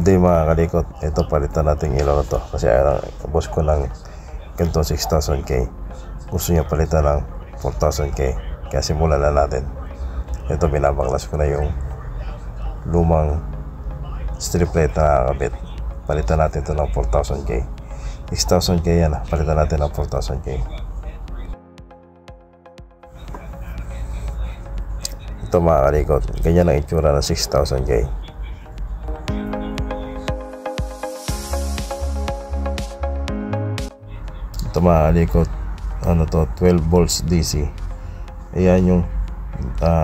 Good day mga kalikot. Ito palitan natin ilaw na to kasi boss ko ng ganito 6,000k. Gusto niya palitan ng 4,000k. Kaya simulan na natin. Ito binabaklas ko na yung lumang strip light na nakakabit. Palitan natin ito ng 4,000k. 6,000k yan. Palitan natin ng 4,000k. Ito mga kalikot. Ganyan ang itsura ng 6,000k. Ito mga kalikot, ano to, 12 volts DC. Ayan yung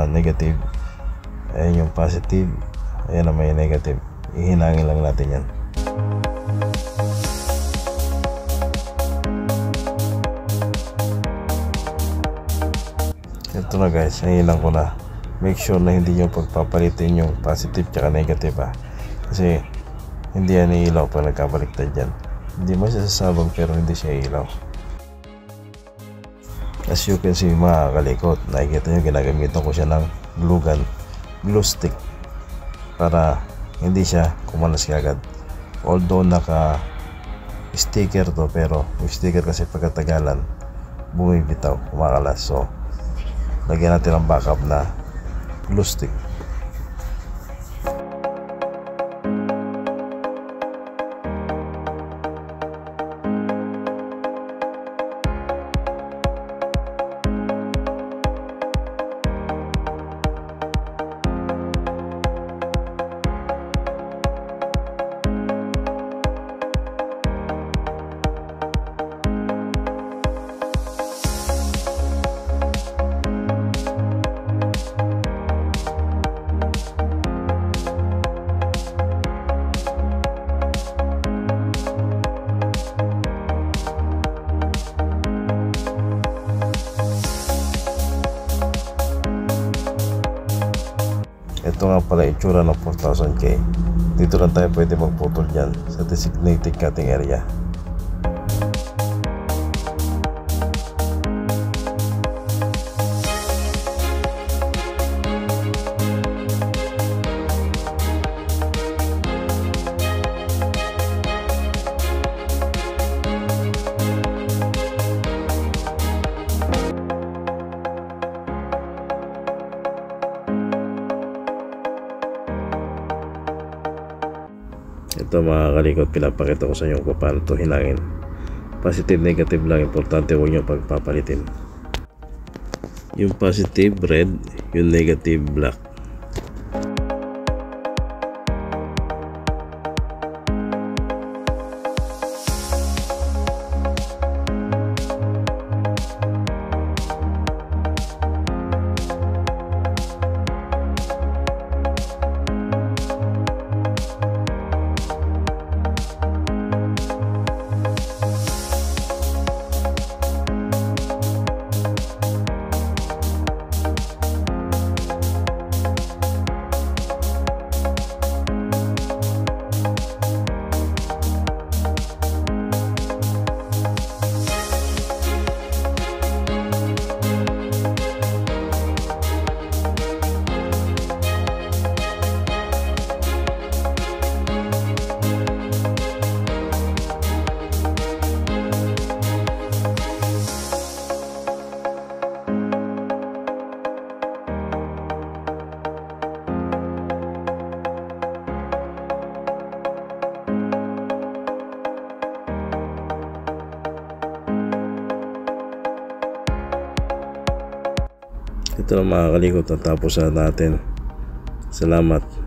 negative, ayan yung positive, ayan na may negative. Ihinangin lang natin yan. Ito na guys, nahilang ko na. Make sure na hindi nyo pagpapalitin yung positive tsaka negative kasi hindi yan iilaw pag nagkabaliktad yan. Hindi mo siya sasabog pero hindi siya ilaw. As you can see mga kalikot, nakikita nyo ginagamitan ko siya ng glue stick para hindi siya kumalas agad. Although naka sticker to, pero yung sticker kasi pagkatagalan bumibitaw, kumakalas. So lagyan natin ng backup na glue stick. Ito nga pala itsura ng 4,000k. Dito lang tayo pwede magputol dyan sa designated cutting area. Ito mga kalikot, pinapakita ko sa inyo kung paano ito hinangin. Positive, negative lang. Importante huwag nyo pagpapalitin. Yung positive red, yung negative black. Ito na mga kalikot, natapos na natin. Salamat.